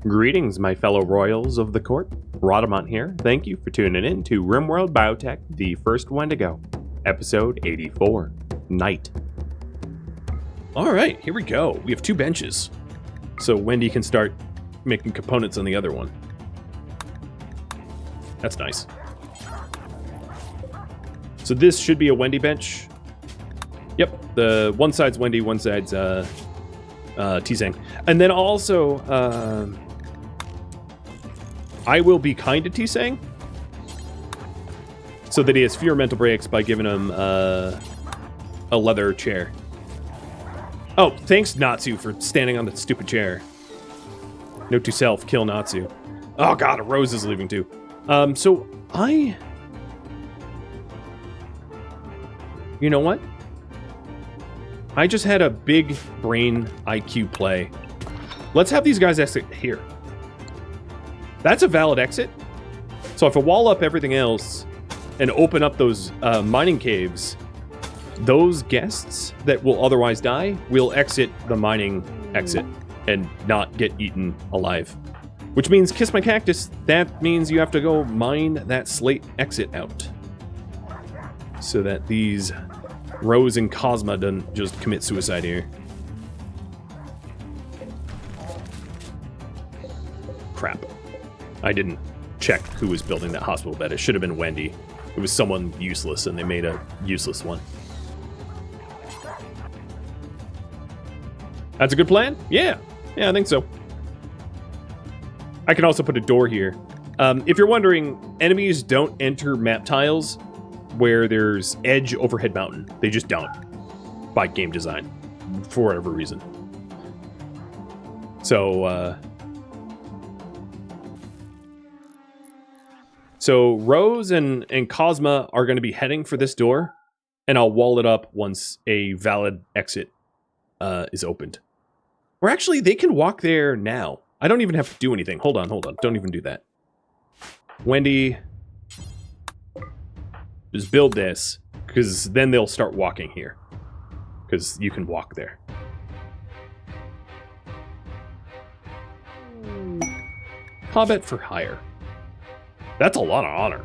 Greetings, my fellow royals of the court. Rhadamant here. Thank you for tuning in to RimWorld Biotech, the first Wendigo, episode 84, Night. All right, here we go. We have 2 benches. So Wendy can start making components on the other one. That's nice. So this should be a Wendy bench. Yep, the one side's Wendy, one side's T-Sang. And then also, I will be kind to T-Sang so that he has fewer mental breaks by giving him a leather chair. Oh, thanks, Natsu, for standing on that stupid chair. Note to self, kill Natsu. Oh god, a Rose is leaving too. So you know what? I just had a big brain IQ play. Let's have these guys exit here. That's a valid exit. So if I wall up everything else and open up those mining caves, those guests that will otherwise die will exit the mining exit and not get eaten alive. Which means, kiss my cactus, that means you have to go mine that slate exit out. So that these Rose and Cosma don't just commit suicide here. Crap. I didn't check who was building that hospital bed. It should have been Wendy. It was someone useless, and they made a useless one. That's a good plan? Yeah, I think so. I can also put a door here. If you're wondering, enemies don't enter map tiles where there's edge overhead mountain. They just don't, by game design, for whatever reason. So Rose and Cosma are going to be heading for this door, and I'll wall it up once a valid exit is opened. Or actually, they can walk there now. I don't even have to do anything. Hold on. Don't even do that. Wendy, just build this, because then they'll start walking here. Because you can walk there. Hobbit for hire. That's a lot of honor.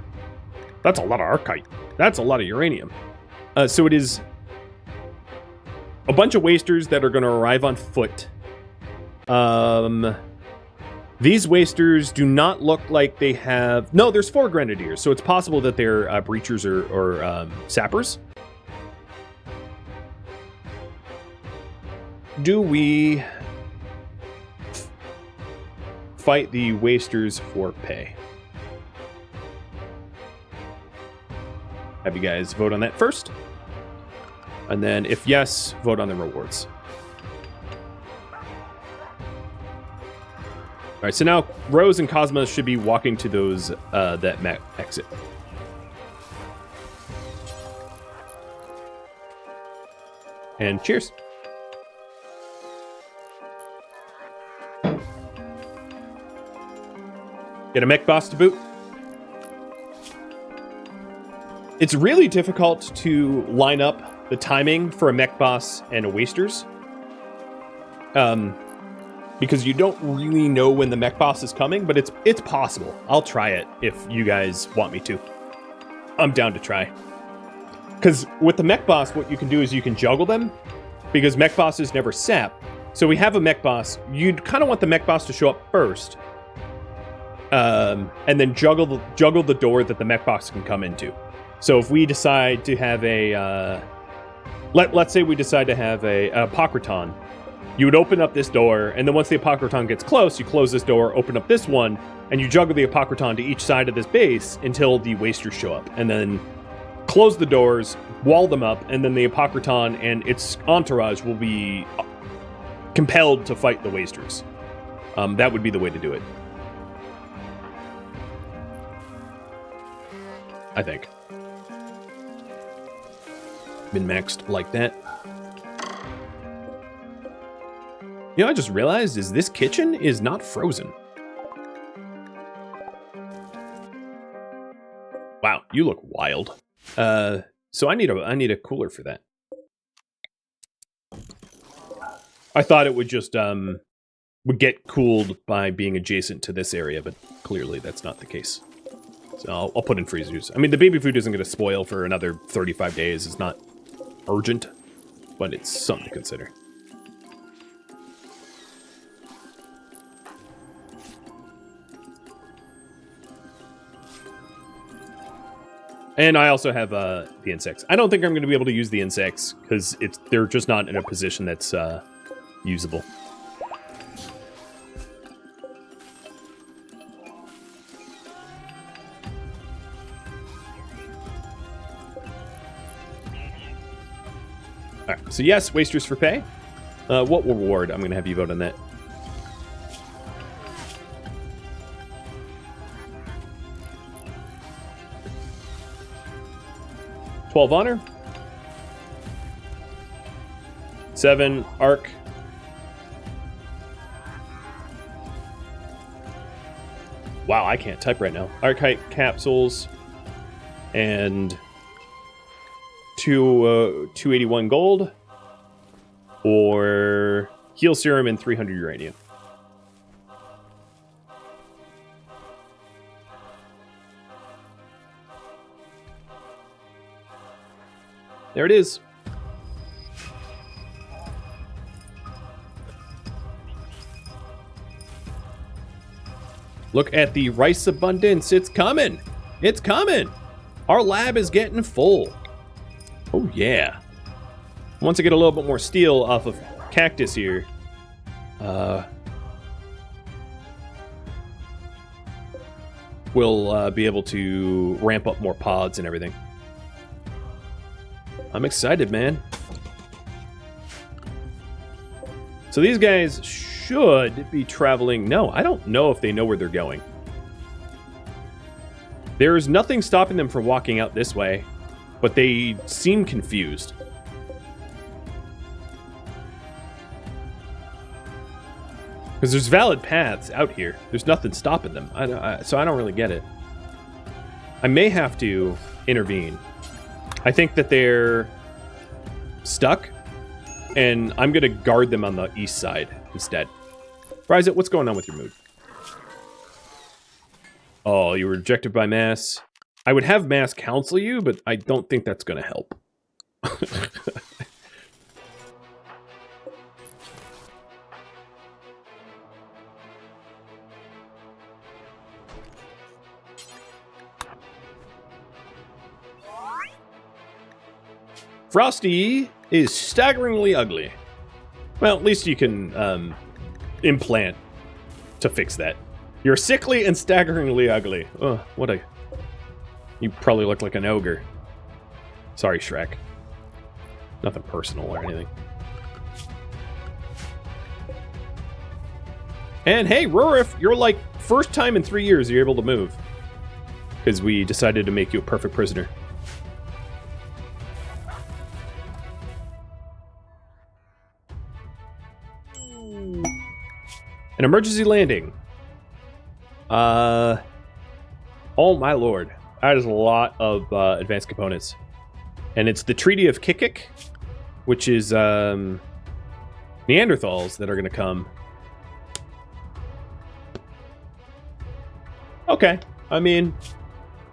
That's a lot of archite. That's a lot of uranium. So it is a bunch of wasters that are going to arrive on foot. These wasters do not look like they have... No, there's 4 grenadiers, so it's possible that they're breachers or sappers. Do we fight the wasters for pay? Have you guys vote on that first. And then, if yes, vote on the rewards. All right, so now Rose and Cosma should be walking to those that map exit. And cheers. Get a mech boss to boot. It's really difficult to line up the timing for a mech boss and a wasters. Because you don't really know when the mech boss is coming, but it's possible. I'll try it if you guys want me to. I'm down to try. Because with the mech boss, what you can do is you can juggle them, because mech bosses never sap. So we have a mech boss. You'd kind of want the mech boss to show up first, and then juggle the door that the mech boss can come into. So if we decide to have a, let's say we decide to have a Apocryton, you would open up this door, and then once the Apocryton gets close, you close this door, open up this one, and you juggle the Apocryton to each side of this base until the wasters show up. And then close the doors, wall them up, and then the Apocryton and its entourage will be compelled to fight the wasters. That would be the way to do it. I think. Been maxed like that. You know, I just realized is this kitchen is not frozen. Wow, you look wild. So I need a cooler for that. I thought it would just would get cooled by being adjacent to this area, but clearly that's not the case. So I'll put in freezers. I mean, the baby food isn't going to spoil for another 35 days. It's not urgent, but it's something to consider. And I also have the insects. I don't think I'm going to be able to use the insects because they're just not in a position that's usable. All right, so yes, wasters for pay. What reward? I'm going to have you vote on that. $12 honor. 7 arc. Wow, I can't type right now. Archite capsules and 281 gold, or heal serum and 300 uranium. There it is. Look at the rice abundance. It's coming. It's coming. Our lab is getting full. Oh, yeah. Once I get a little bit more steel off of cactus here, we'll be able to ramp up more pods and everything. I'm excited, man. So these guys should be traveling. No, I don't know if they know where they're going. There's nothing stopping them from walking out this way, but they seem confused. Because there's valid paths out here. There's nothing stopping them. So I don't really get it. I may have to intervene. I think that they're stuck, and I'm going to guard them on the east side instead. Ryzet, what's going on with your mood? Oh, you were rejected by Mass. I would have Mass counsel you, but I don't think that's going to help. Frosty is staggeringly ugly. Well, at least you can implant to fix that. You're sickly and staggeringly ugly. Oh, what a... You probably look like an ogre. Sorry, Shrek. Nothing personal or anything. And hey, Rurif, you're like first time in 3 years you're able to move. Because we decided to make you a perfect prisoner. An emergency landing. Oh my lord. That is a lot of advanced components. And it's the Treaty of Kikik, which is Neanderthals that are going to come. Okay. I mean,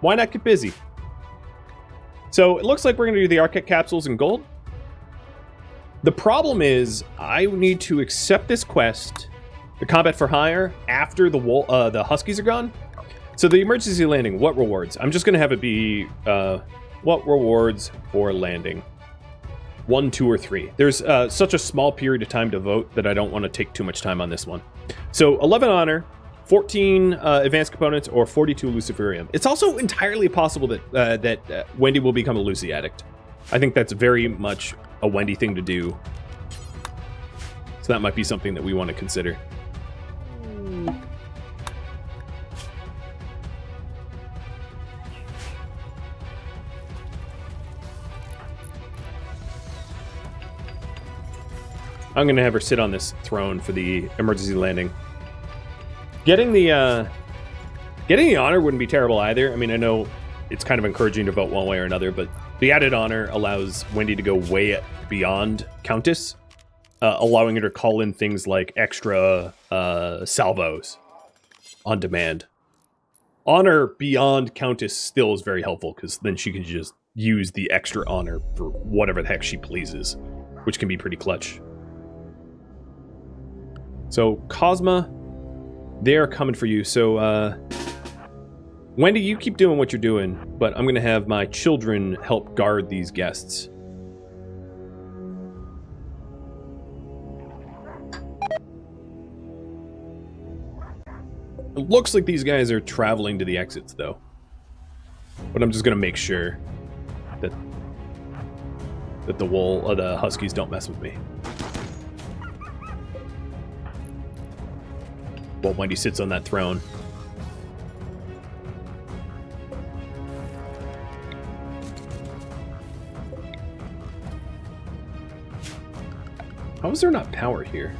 why not get busy? So it looks like we're going to do the Archite capsules in gold. The problem is I need to accept this quest, the combat for hire, after the Huskies are gone. So the emergency landing, what rewards? I'm just going to have it be, what rewards for landing? 1, 2, or 3. There's such a small period of time to vote that I don't want to take too much time on this one. So 11 honor, 14 advanced components, or 42 luciferium. It's also entirely possible that Wendy will become a Lucy addict. I think that's very much a Wendy thing to do. So that might be something that we want to consider. I'm going to have her sit on this throne for the emergency landing. Getting the honor wouldn't be terrible either. I mean, I know it's kind of encouraging to vote one way or another, but the added honor allows Wendy to go way beyond countess. allowing her to call in things like extra salvos on demand. Honor beyond countess still is very helpful, because then she can just use the extra honor for whatever the heck she pleases, which can be pretty clutch. So, Cosma, they're coming for you. So, Wendy, you keep doing what you're doing, but I'm going to have my children help guard these guests. It looks like these guys are traveling to the exits, though. But I'm just going to make sure that the huskies don't mess with me. While Wendy sits on that throne. How is there not power here?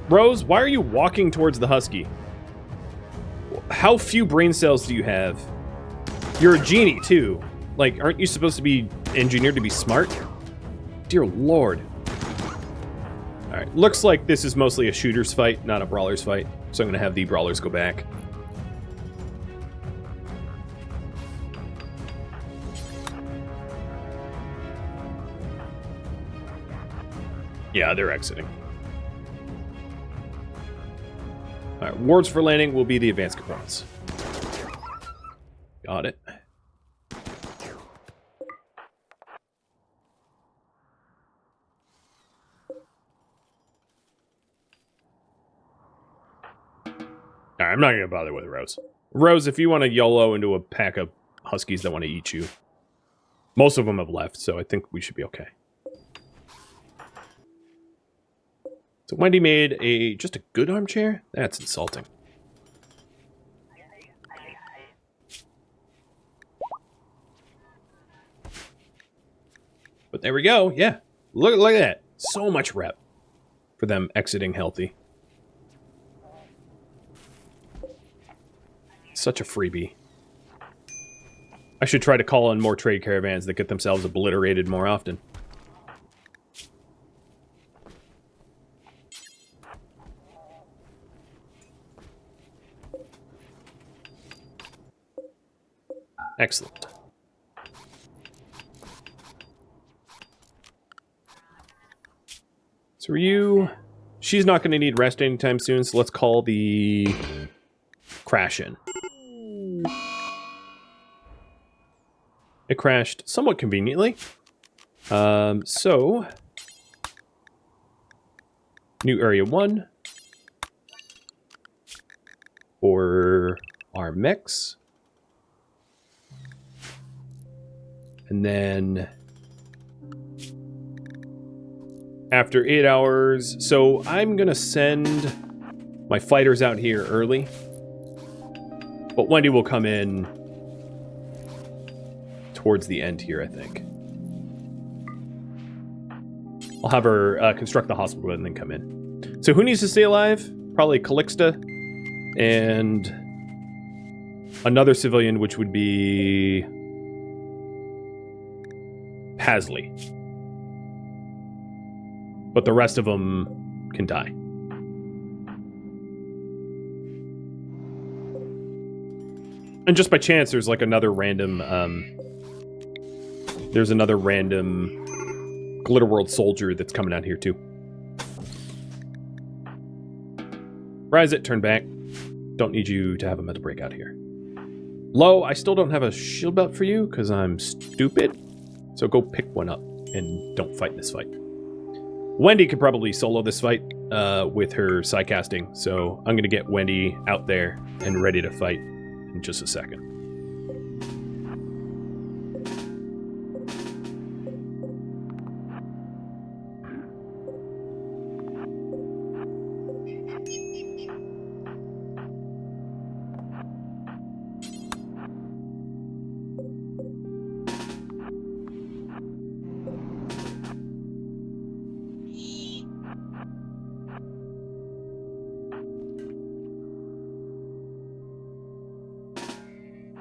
Rose, why are you walking towards the husky? How few brain cells do you have? You're a genie, too. Like, aren't you supposed to be engineered to be smart? Dear Lord. Alright, looks like this is mostly a shooter's fight, not a brawler's fight. So I'm going to have the brawlers go back. Yeah, they're exiting. Alright, wards for landing will be the advanced components. Got it. Alright, I'm not going to bother with Rose. Rose, if you want to YOLO into a pack of huskies that want to eat you. Most of them have left, so I think we should be okay. So Wendy made just a good armchair? That's insulting. But there we go, yeah. Look at that. So much rep for them exiting healthy. Such a freebie. I should try to call in more trade caravans that get themselves obliterated more often. Excellent. So Ryu, she's not going to need rest anytime soon, so let's call the crash in. It crashed somewhat conveniently. So new area 1 for our mechs. And then after 8 hours, so I'm gonna send my fighters out here early, but Wendy will come in towards the end here, I think. I'll have her construct the hospital and then come in. So who needs to stay alive? Probably Calixta and another civilian, which would be Pasley. But the rest of them can die. And just by chance, there's like another random glitterworld soldier that's coming out here too. Rise it, turn back. Don't need you to have a mental breakout here. Low, I still don't have a shield belt for you because I'm stupid. So go pick one up and don't fight this fight. Wendy could probably solo this fight with her psycasting, so I'm going to get Wendy out there and ready to fight in just a second.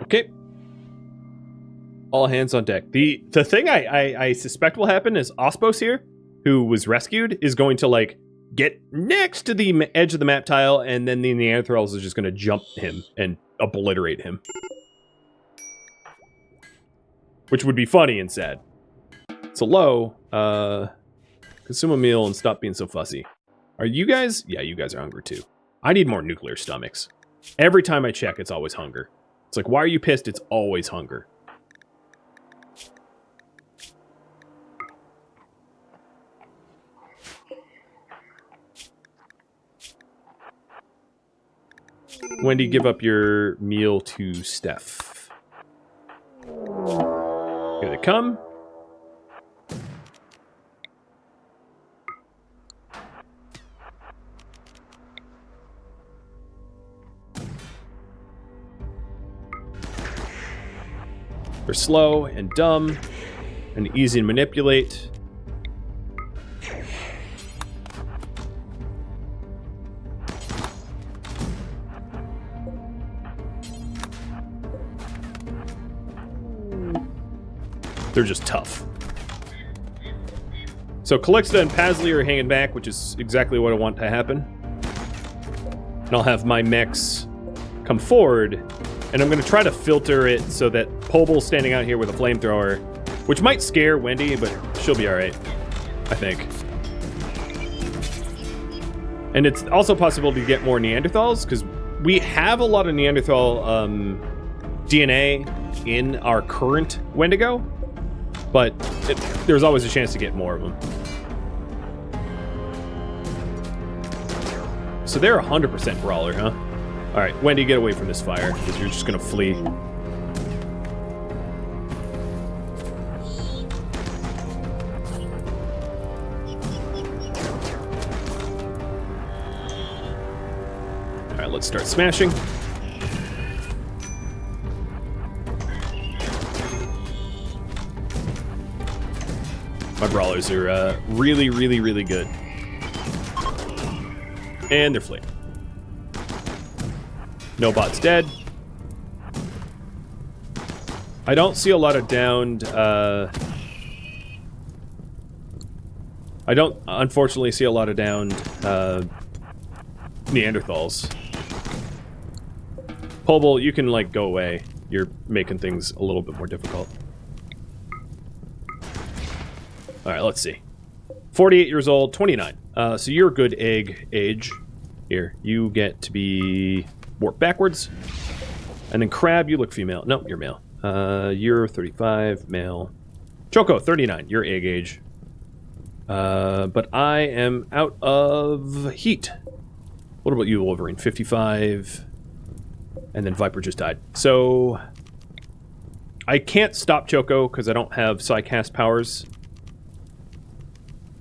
Okay. All hands on deck. The thing I suspect will happen is Ospos here, who was rescued, is going to, like, get next to the edge of the map tile, and then the Neanderthals is just going to jump him and obliterate him. Which would be funny and sad. So low, consume a meal and stop being so fussy. Are you guys? Yeah, you guys are hungry too. I need more nuclear stomachs. Every time I check, it's always hunger. It's like, why are you pissed? It's always hunger. Wendy, give up your meal to Steph. Here they come. They're slow and dumb and easy to manipulate. They're just tough. So Calixta and Pasley are hanging back, which is exactly what I want to happen. And I'll have my mechs come forward, and I'm going to try to filter it so that Poble's standing out here with a flamethrower, which might scare Wendy, but she'll be alright, I think. And it's also possible to get more Neanderthals, because we have a lot of Neanderthal DNA in our current Wendigo, but there's always a chance to get more of them. So they're 100% brawler, huh? Alright, Wendy, get away from this fire, because you're just going to flee. Alright, let's start smashing. My brawlers are really, really, really good. And they're fleeing. No bot's dead. I don't see a lot of downed... I don't, unfortunately, see a lot of downed Neanderthals. Poble, you can, like, go away. You're making things a little bit more difficult. Alright, let's see. 48 years old, 29. So you're a good egg age. Here, you get to be warped backwards. And then Crab, you look female. No, you're male. You're 35, male. Choco, 39, you're egg age. But I am out of heat. What about you, Wolverine? 55. And then Viper just died. So I can't stop Choco because I don't have Psycast powers.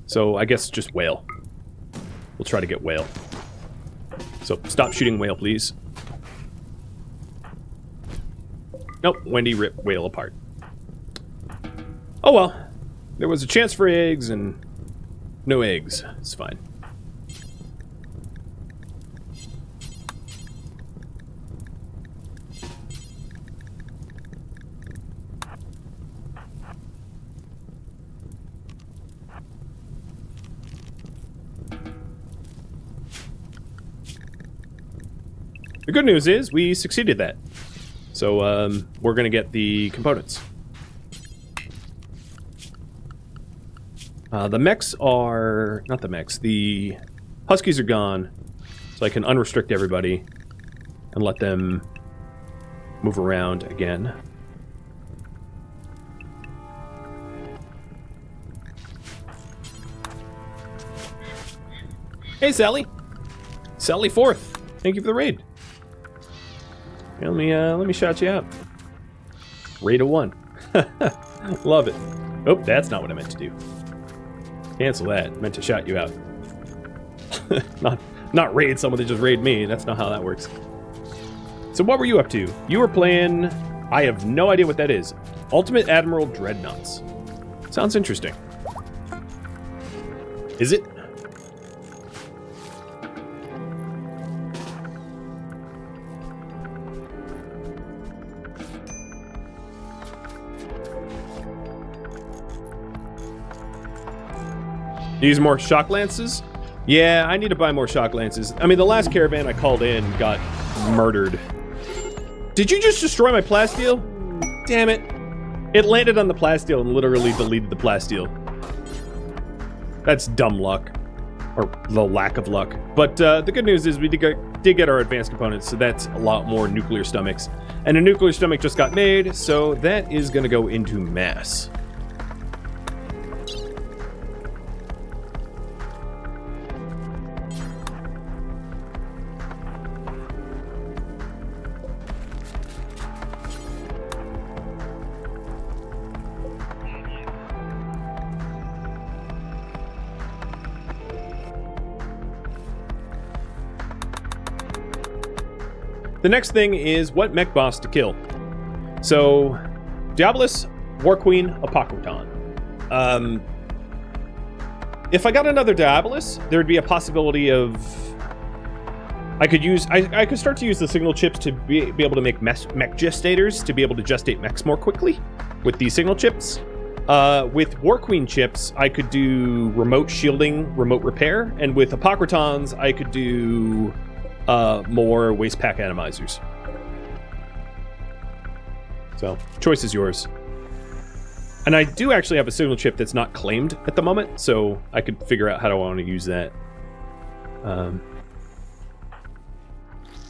So I guess just Whale. We'll try to get Whale. So stop shooting Whale, please. Nope, Wendy ripped Whale apart. Oh well. There was a chance for eggs and no eggs. It's fine. The good news is we succeeded that. So we're going to get the components. The mechs are... Not the mechs. The Huskies are gone. So I can unrestrict everybody and let them move around again. Hey, Sally. Sally Forth. Thank you for the raid. Yeah, let me shout you out. Raid of 1. Love it. Oh, that's not what I meant to do. Cancel that. I meant to shout you out. not raid someone that just raid me. That's not how that works. So what were you up to? You were playing... I have no idea what that is. Ultimate Admiral Dreadnoughts. Sounds interesting. Is it? Use more shock lances? Yeah, I need to buy more shock lances. I mean, the last caravan I called in got murdered. Did you just destroy my plasteel? Damn it. It landed on the plasteel and literally deleted the plasteel. That's dumb luck. Or the lack of luck. But the good news is we did get our advanced components, so that's a lot more nuclear stomachs. And a nuclear stomach just got made, so that is going to go into mass. The next thing is what mech boss to kill. So, Diabolus, War Queen, Apocryton. If I got another Diabolus, there would be a possibility of... I could start to use the signal chips to be able to make mech gestators, to be able to gestate mechs more quickly with these signal chips. With War Queen chips, I could do remote shielding, remote repair, and with Apocrytons, I could do... more waste pack atomizers. So, choice is yours. And I do actually have a signal chip that's not claimed at the moment, so I could figure out how I want to use that.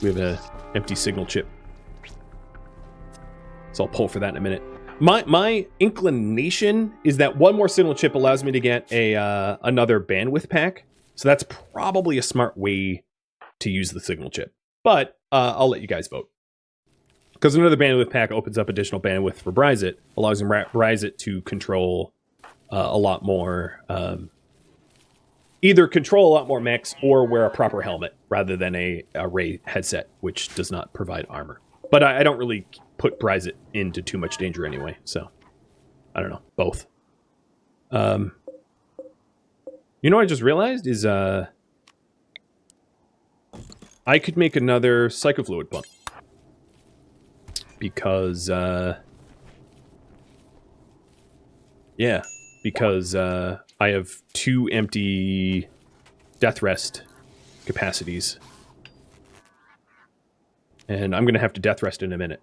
We have an empty signal chip. So I'll pull for that in a minute. My inclination is that one more signal chip allows me to get another bandwidth pack. So that's probably a smart way to use the signal chip, but I'll let you guys vote. Because another bandwidth pack opens up additional bandwidth for Bryzit, allows Bryzit to control a lot more, either control a lot more mechs or wear a proper helmet rather than a Ray headset, which does not provide armor. But I don't really put Bryzit into too much danger anyway, so I don't know, both. You know what I just realized is I could make another psychofluid pump. Because, yeah, because I have 2 empty death rest capacities. And I'm going to have to death rest in a minute.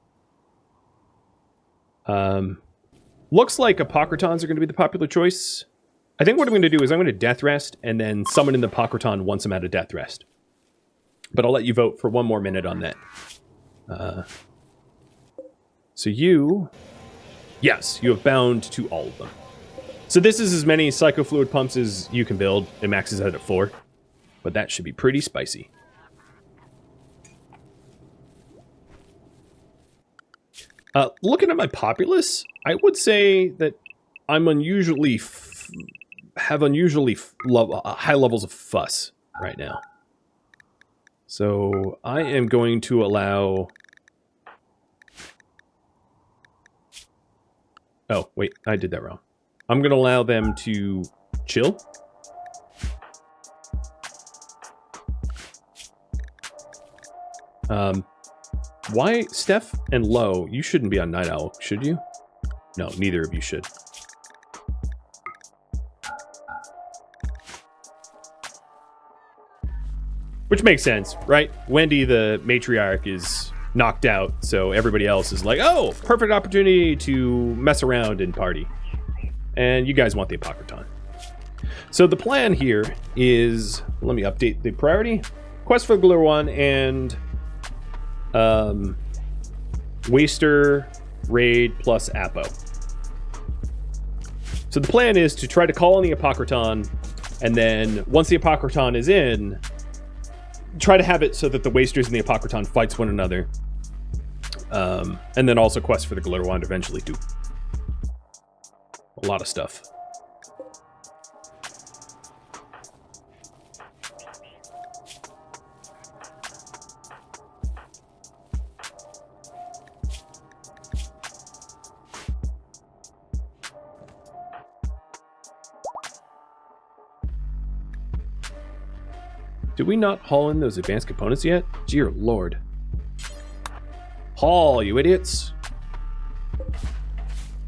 Looks like Apocrytons are going to be the popular choice. I think what I'm going to do is I'm going to death rest and then summon in the Apocryton once I'm out of death rest. But I'll let you vote for one more minute on that. So you... Yes, you have bound to all of them. So this is as many psychofluid pumps as you can build. It maxes out at 4. But that should be pretty spicy. Looking at my populace, I would say that I'm unusually... have unusually high levels of fuss right now. So I am going to allow... Oh, wait, I did that wrong. I'm going to allow them to chill. Why, Steph and Lo, you shouldn't be on Night Owl, should you? No, neither of you should. Which makes sense, right? Wendy, the matriarch, is knocked out, so everybody else is like, oh, perfect opportunity to mess around and party. And you guys want the Apocryton. So the plan here is, let me update the priority. Quest for the Glitter One and Waster, Raid, plus Apo. So the plan is to try to call on the Apocryton, and then once the Apocryton is in, try to have it so that the Wasters and the Apocryton fights one another. And then also quest for the Glitter Wand eventually too. A lot of stuff. Did we not haul in those advanced components yet? Dear Lord. Haul, you idiots.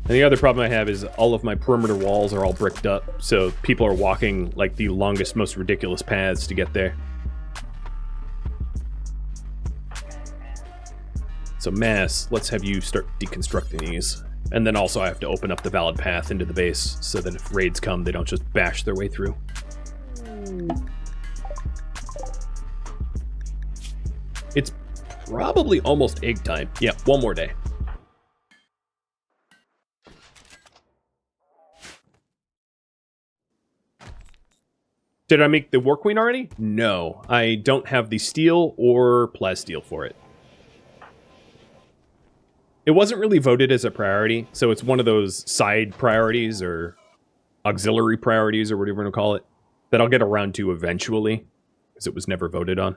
And the other problem I have is all of my perimeter walls are all bricked up, so people are walking like the longest, most ridiculous paths to get there. So Mass, let's have you start deconstructing these. And then also I have to open up the valid path into the base so that if raids come, they don't just bash their way through. It's probably almost egg time. Yeah, one more day. Did I make the War Queen already? No, I don't have the steel or plasteel for it. It wasn't really voted as a priority, so it's one of those side priorities or auxiliary priorities or whatever you want to call it that I'll get around to eventually, because it was never voted on.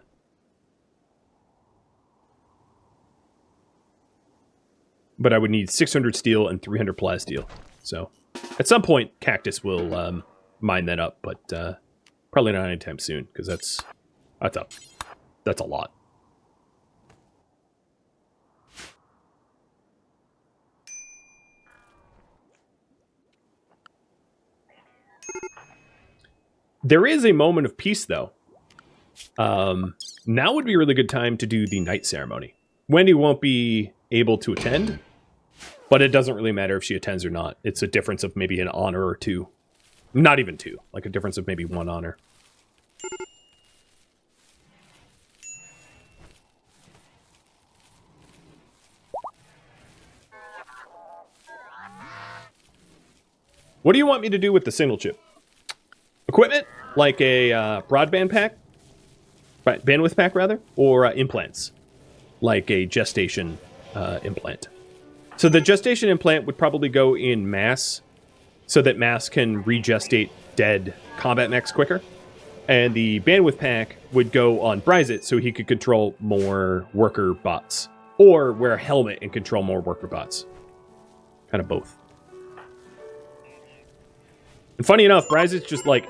But I would need 600 steel and 300 plasteel. So at some point, Cactus will mine that up, but probably not anytime soon, because that's a lot. There is a moment of peace, though. Now would be a really good time to do the night ceremony. Wendy won't be able to attend, but it doesn't really matter if she attends or not. It's a difference of maybe an honor or two. Not even two. Like a difference of maybe one honor. What do you want me to do with the signal chip? Equipment? Like a broadband pack? Bandwidth pack, rather? Or implants? Like a gestation implant. So the gestation implant would probably go in Mass, so that Mass can regestate dead combat mechs quicker. And the bandwidth pack would go on Bryzit, so he could control more worker bots. Or wear a helmet and control more worker bots. Kind of both. And funny enough, Bryzit's just like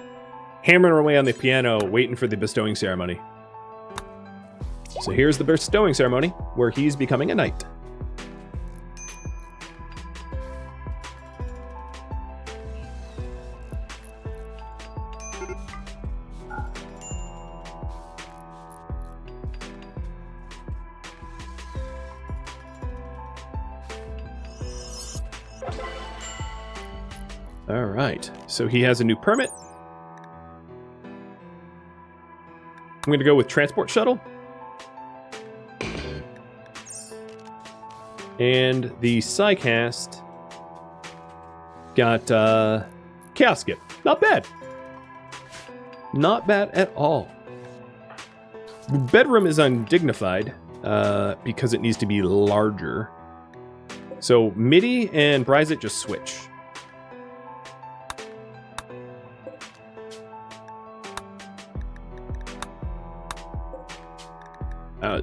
hammering away on the piano, waiting for the bestowing ceremony. So here's the bestowing ceremony, where he's becoming a knight. All right, so he has a new permit. I'm going to go with transport shuttle. And the Psycast got Chaos Skip. Not bad. Not bad at all. The bedroom is undignified because it needs to be larger. So MIDI and Bryzit just switch.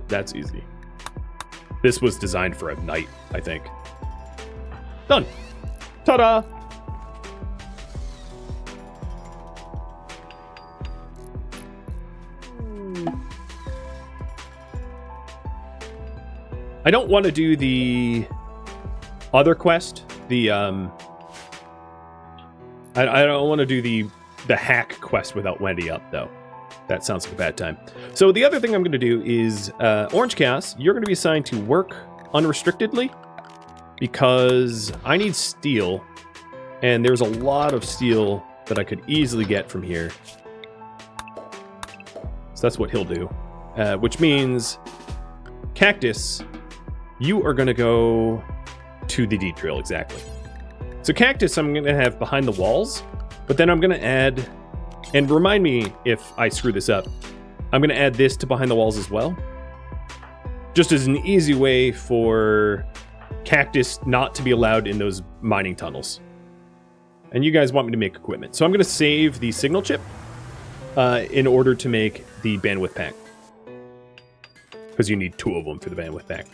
That's easy. This was designed for a knight, I think. Done. Ta-da! I don't want to do the other quest. The I don't want to do the hack quest without Wendy up, though. That sounds like a bad time. So the other thing I'm going to do is, Orange Chaos, you're going to be assigned to work unrestrictedly, because I need steel, and there's a lot of steel that I could easily get from here. So that's what he'll do. Which means, Cactus, you are going to go to the deep trail, exactly. So Cactus I'm going to have behind the walls, but then I'm going to add... And remind me if I screw this up. I'm going to add this to behind the walls as well. Just as an easy way for Cactus not to be allowed in those mining tunnels. And you guys want me to make equipment. So I'm going to save the signal chip in order to make the bandwidth pack. Because you need 2 of them for the bandwidth pack.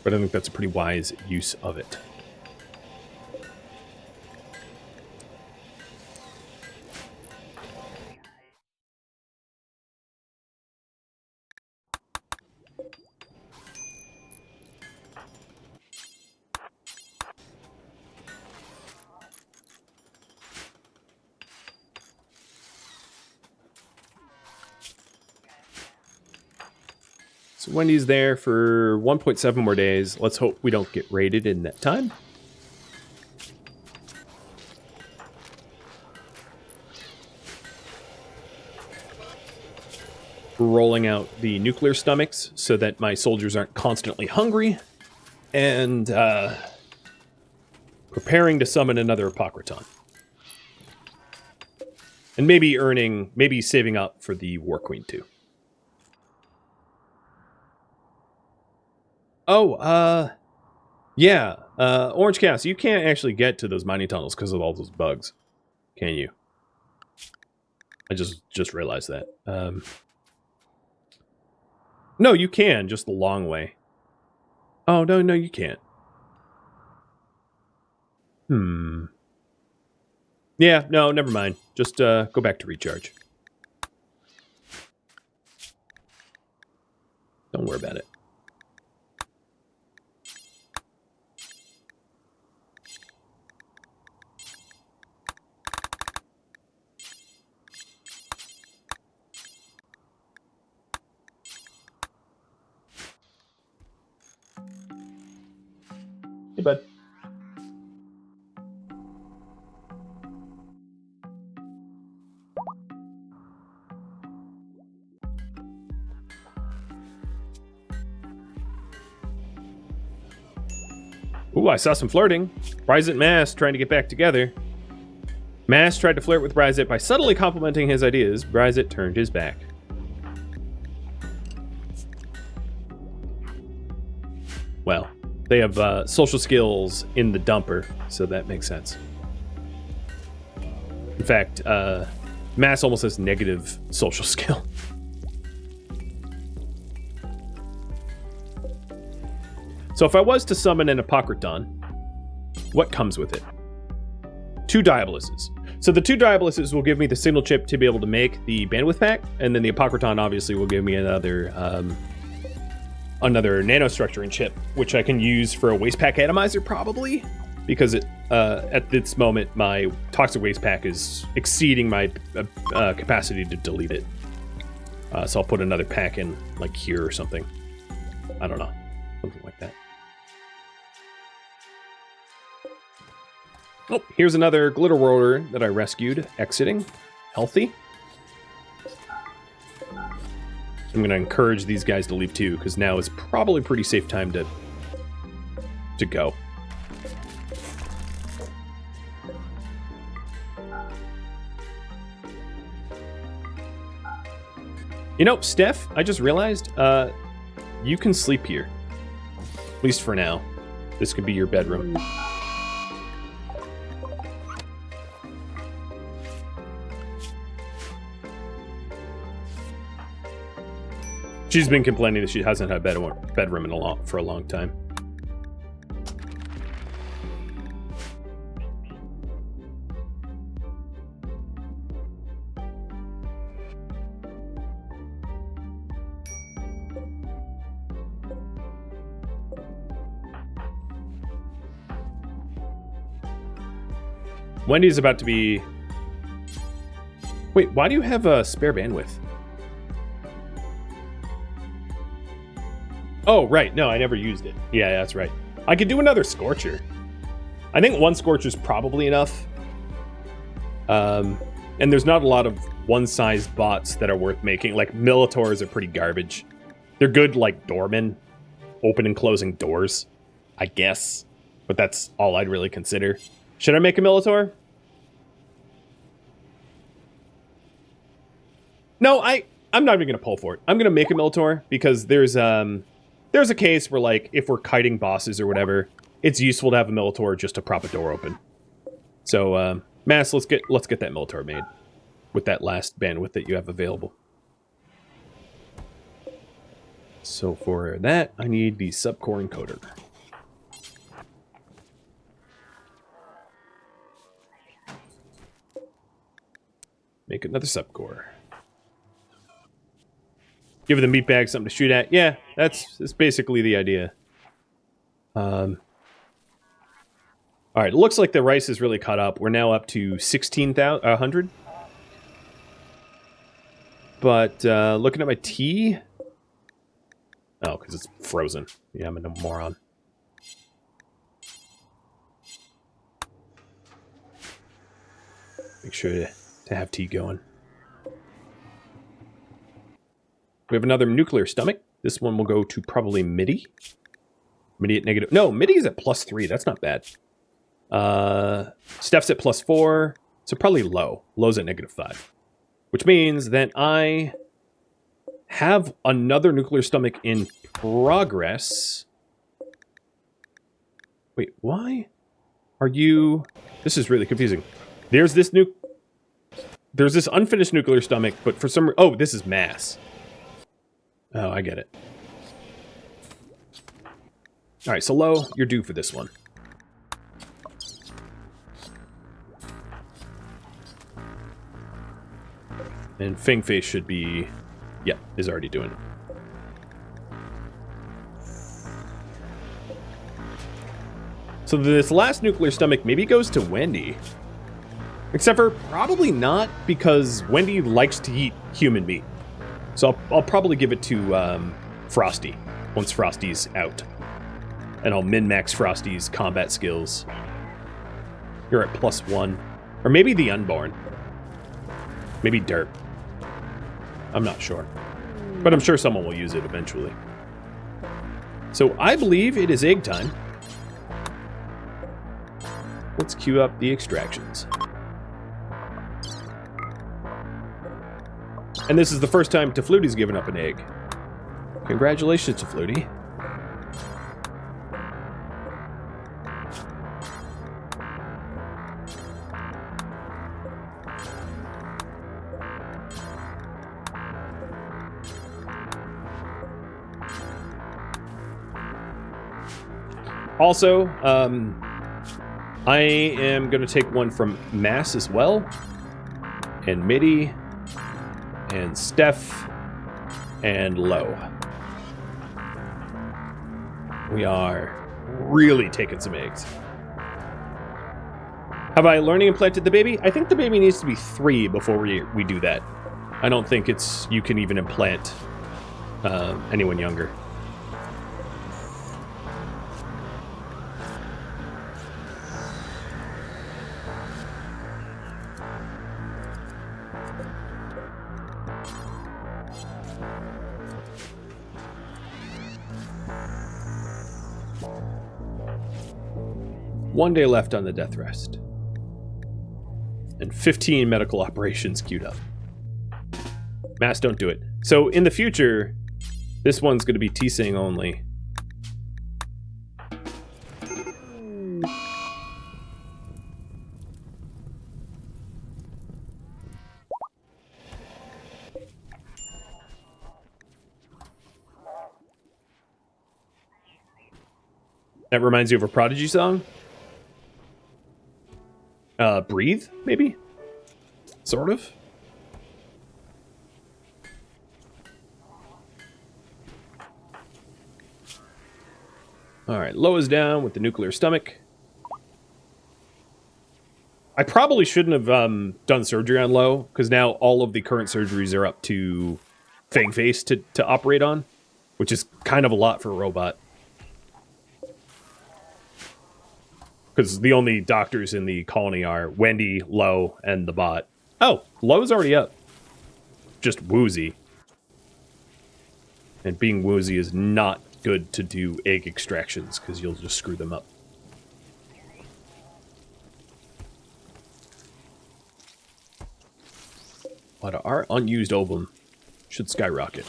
But I think that's a pretty wise use of it. So Wendy's there for 1.7 more days. Let's hope we don't get raided in that time. Rolling out the nuclear stomachs so that my soldiers aren't constantly hungry. And preparing to summon another Apocryton. And maybe saving up for the War Queen too. Oh, yeah. Orange Chaos, you can't actually get to those mining tunnels because of all those bugs. Can you? I just realized that. No, you can, just the long way. Oh, no, you can't. Yeah, no, never mind. Just go back to recharge. Don't worry about it. Hey, bud. Ooh, I saw some flirting. Rhadamant and Mass trying to get back together. Mass tried to flirt with Rhadamant by subtly complimenting his ideas. Rhadamant turned his back. Well, they have social skills in the dumper, so that makes sense. In fact, Mass almost has negative social skill. So if I was to summon an Apocryton, what comes with it? 2 Diaboluses. So the 2 Diaboluses will give me the signal chip to be able to make the bandwidth pack, and then the Apocryton obviously will give me another nanostructuring chip, which I can use for a waste pack atomizer probably, because at this moment my toxic waste pack is exceeding my capacity to delete it. So I'll put another pack in like here or something. I don't know, something like that. Oh, here's another glitterworld that I rescued, exiting, healthy. I'm going to encourage these guys to leave too, because now is probably a pretty safe time to go. You know, Steph, I just realized, you can sleep here. At least for now. This could be your bedroom. She's been complaining that she hasn't had a bedroom for a long time. Wendy's about to be... Wait, why do you have a spare bandwidth? Oh, right. No, I never used it. Yeah, that's right. I could do another Scorcher. I think 1 Scorcher is probably enough. And there's not a lot of one-sized bots that are worth making. Like, Militors are pretty garbage. They're good, like, doormen. Open and closing doors, I guess. But that's all I'd really consider. Should I make a Militor? No, I'm not even going to pull for it. I'm going to make a Militor because there's a case where, like, if we're kiting bosses or whatever, it's useful to have a Militor just to prop a door open. So, Mass, let's get that Militor made with that last bandwidth that you have available. So for that, I need the subcore encoder. Make another subcore. Give the meatbag something to shoot at. Yeah, that's basically the idea. All right, it looks like the rice is really caught up. We're now up to 16,100. But looking at my tea, Oh, because it's frozen. Yeah, I'm a moron. Make sure to have tea going. We have another nuclear stomach. This one will go to probably MIDI. MIDI at negative... No, MIDI is at +3. That's not bad. Steph's at +4. So probably low. Low's at -5. Which means that I have another nuclear stomach in progress. Wait, why are you... This is really confusing. There's this unfinished nuclear stomach, but for some... Oh, this is mass. Oh, I get it. All right, so low, you're due for this one. And Fangface should be... Yeah, is already doing it. So this last nuclear stomach maybe goes to Wendy. Except for probably not, because Wendy likes to eat human meat. So I'll probably give it to Frosty, once Frosty's out. And I'll min-max Frosty's combat skills. You're at +1. Or maybe the Unborn. Maybe Dirt. I'm not sure. But I'm sure someone will use it eventually. So I believe it is egg time. Let's queue up the extractions. And this is the first time Tafluti's given up an egg. Congratulations, Tafluti. Also, I am going to take one from Mass as well, and MIDI, and Steph, and Low. We are really taking some eggs. Have I learning implanted the baby? I think the baby needs to be 3 before we do that. I don't think you can even implant anyone younger. One day left on the death rest. And 15 medical operations queued up. Mass, don't do it. So in the future, this one's going to be T-Sing only. That reminds you of a Prodigy song? Breathe, maybe? Sort of? Alright, Low is down with the nuclear stomach. I probably shouldn't have done surgery on Low, because now all of the current surgeries are up to Fangface to operate on, which is kind of a lot for a robot. Because the only doctors in the colony are Wendy, Low, and the bot. Oh, Low's already up. Just woozy. And being woozy is not good to do egg extractions, because you'll just screw them up. But our unused ovum should skyrocket.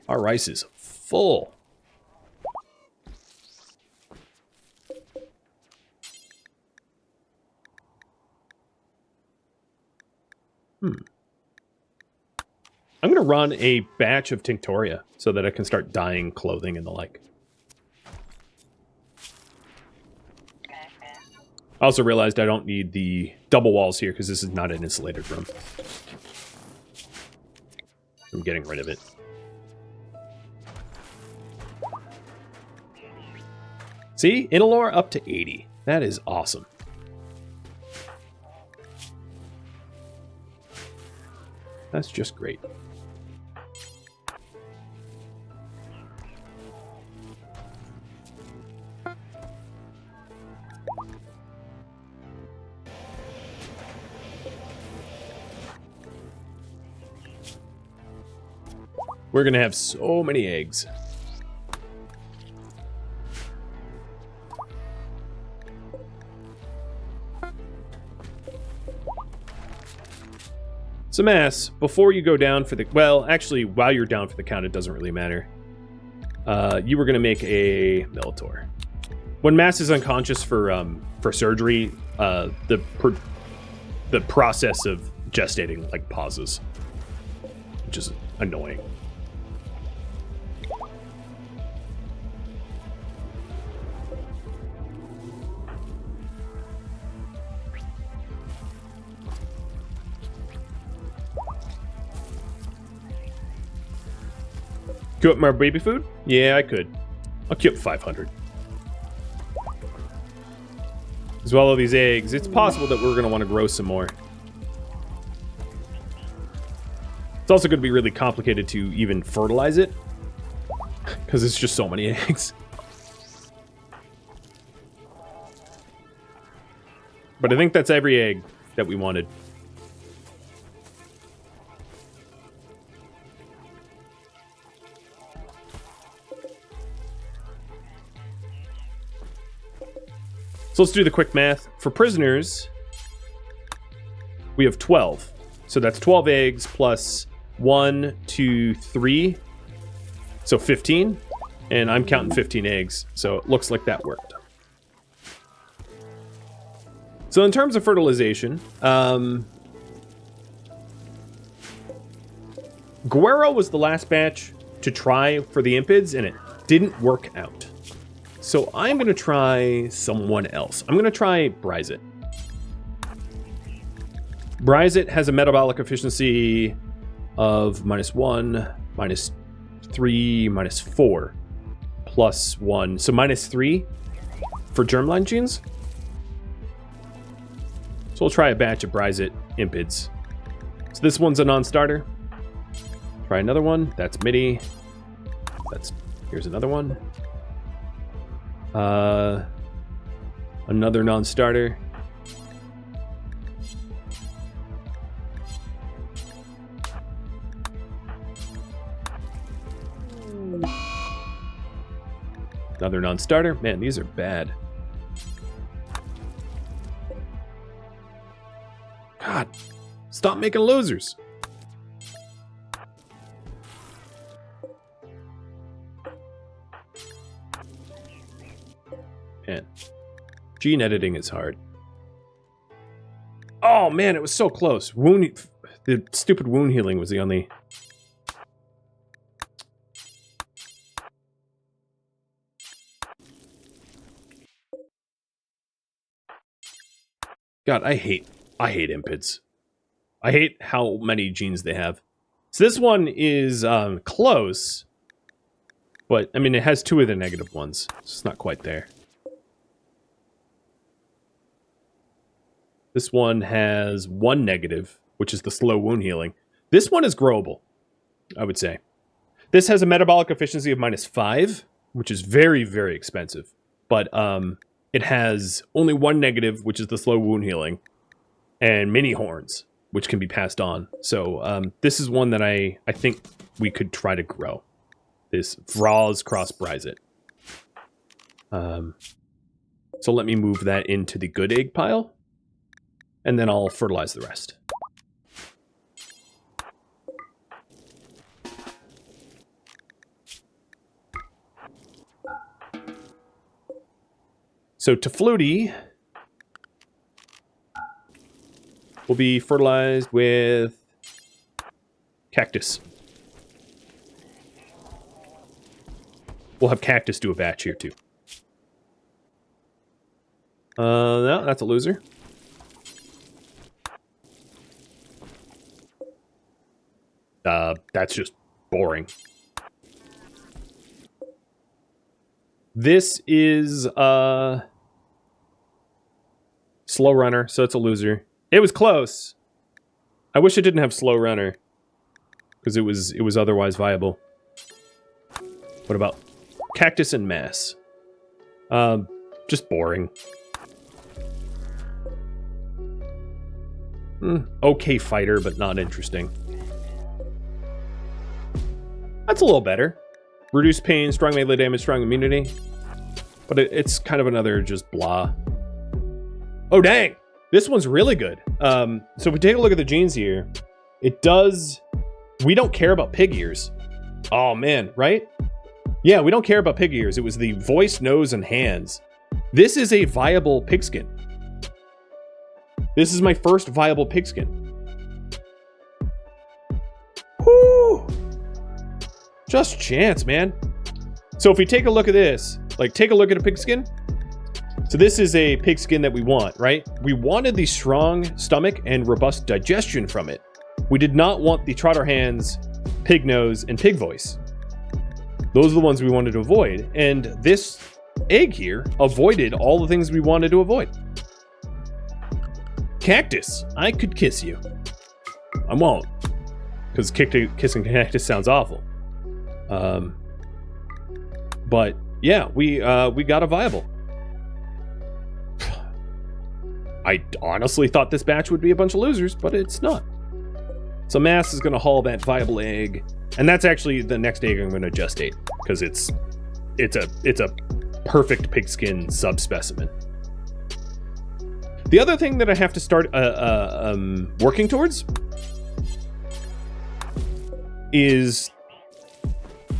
Our rice is full. I'm going to run a batch of Tinctoria so that I can start dyeing clothing and the like. I also realized I don't need the double walls here because this is not an insulated room. I'm getting rid of it. See? Inalore up to 80. That is awesome. That's just great. We're going to have so many eggs. So Mass, before you go down for the... Well, actually, while you're down for the count, it doesn't really matter. You were going to make a Militor. When Mass is unconscious for surgery, the process of gestating, like, pauses. Which is annoying. Queue up my baby food? Yeah, I could. I'll queue up 500. As well as these eggs, it's possible that we're going to want to grow some more. It's also going to be really complicated to even fertilize it. Because it's just so many eggs. But I think that's every egg that we wanted. So let's do the quick math. For prisoners, we have 12. So that's 12 eggs plus 1, 2, 3. So 15. And I'm counting 15 eggs. So it looks like that worked. So in terms of fertilization, Guerrero was the last batch to try for the impids, and it didn't work out. So I'm going to try someone else. I'm going to try Bryzit. Bryzit has a metabolic efficiency of -1, -3, -4, +1. So -3 for germline genes. So we'll try a batch of Bryzit impids. So this one's a non-starter. Try another one. That's MIDI. Here's another one. Another non-starter. Another non-starter. Man, these are bad. God, stop making losers. Man, gene editing is hard. Oh man, it was so close. The stupid wound healing was the only... God, I hate impids. I hate how many genes they have. So this one is close, but I mean it has 2 of the negative ones. So it's not quite there. This one has 1 negative, which is the slow wound healing. This one is growable, I would say. This has a metabolic efficiency of -5, which is very, very expensive. But it has only 1 negative, which is the slow wound healing, and mini horns, which can be passed on. So this is one that I think we could try to grow. This Vraz cross Bryzit. So let me move that into the good egg pile. And then I'll fertilize the rest. So Tafluti will be fertilized with cactus. We'll have cactus do a batch here too. No, that's a loser. That's just boring. This is slow runner, so it's a loser. It was close. I wish it didn't have slow runner, because it was otherwise viable. What about cactus and mass? Just boring. Okay fighter, but not interesting. That's a little better. Reduce pain, strong melee damage, strong immunity. But it's kind of another just blah. Oh, dang! This one's really good. So if we take a look at the genes here, it does... We don't care about pig ears. Oh, man, right? Yeah, we don't care about pig ears. It was the voice, nose, and hands. This is a viable pigskin. This is my first viable pigskin. Whoo! Just chance, man. So if we take a look at this, like take a look at a pigskin. So this is a pigskin that we want, right? We wanted the strong stomach and robust digestion from it. We did not want the trotter hands, pig nose, and pig voice. Those are the ones we wanted to avoid. And this egg here avoided all the things we wanted to avoid. Cactus, I could kiss you. I won't, because kissing cactus sounds awful. But yeah, we got a viable. I honestly thought this batch would be a bunch of losers, but it's not. So Mass is going to haul that viable egg, and that's actually the next egg I'm going to gestate, because it's a perfect pigskin subspecimen. The other thing that I have to start working towards is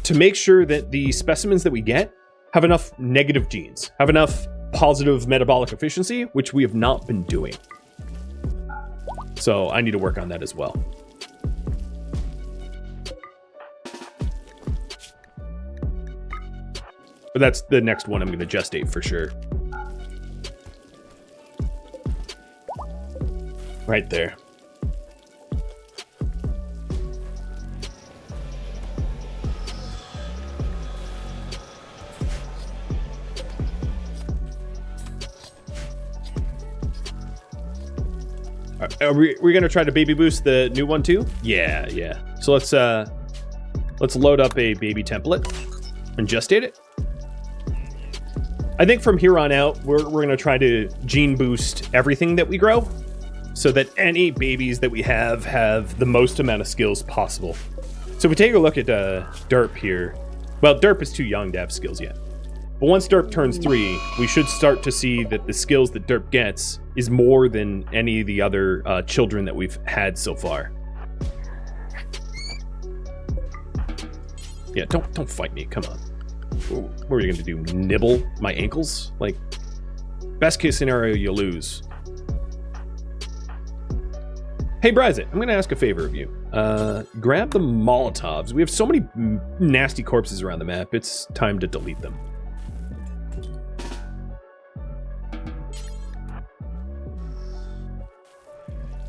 to make sure that the specimens that we get have enough negative genes, have enough positive metabolic efficiency, which we have not been doing. So I need to work on that as well. But that's the next one I'm going to gestate for sure. Right there. Are we going to try to baby boost the new one too? Yeah. So let's load up a baby template and gestate it. I think from here on out, we're going to try to gene boost everything that we grow, so that any babies that we have the most amount of skills possible. So if we take a look at Derp here, well, Derp is too young to have skills yet. But once Derp turns 3, we should start to see that the skills that Derp gets is more than any of the other children that we've had so far. Yeah, don't fight me, come on. What are you gonna do, nibble my ankles? Like, best case scenario, you lose. Hey, Bryzit, I'm gonna ask a favor of you. Grab the Molotovs. We have so many nasty corpses around the map, it's time to delete them.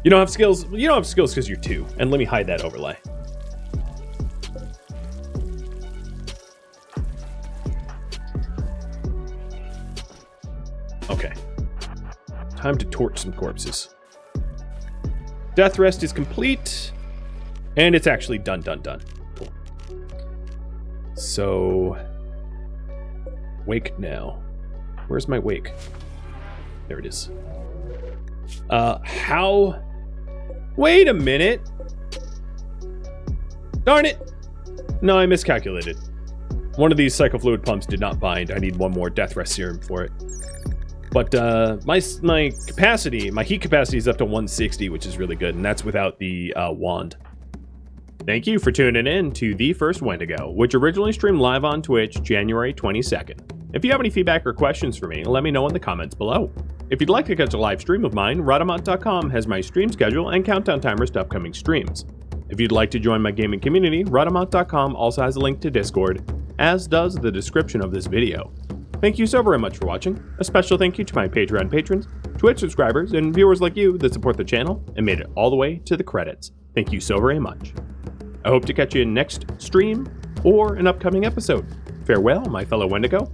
You don't have skills? You don't have skills because you're 2, and let me hide that overlay. Okay. Time to torch some corpses. Death rest is complete, and it's actually done. Cool. So, wake now. Where's my wake? There it is. How? Wait a minute. Darn it. No, I miscalculated. One of these psychofluid pumps did not bind. I need one more death rest serum for it. But my capacity, my heat capacity is up to 160, which is really good, and that's without the wand. Thank you for tuning in to The First Wendigo, which originally streamed live on Twitch January 22nd. If you have any feedback or questions for me, let me know in the comments below. If you'd like to catch a live stream of mine, Rhadamant.com has my stream schedule and countdown timers to upcoming streams. If you'd like to join my gaming community, Rhadamant.com also has a link to Discord, as does the description of this video. Thank you so very much for watching. A special thank you to my Patreon patrons, Twitch subscribers, and viewers like you that support the channel and made it all the way to the credits. Thank you so very much. I hope to catch you in next stream or an upcoming episode. Farewell, my fellow Wendigo.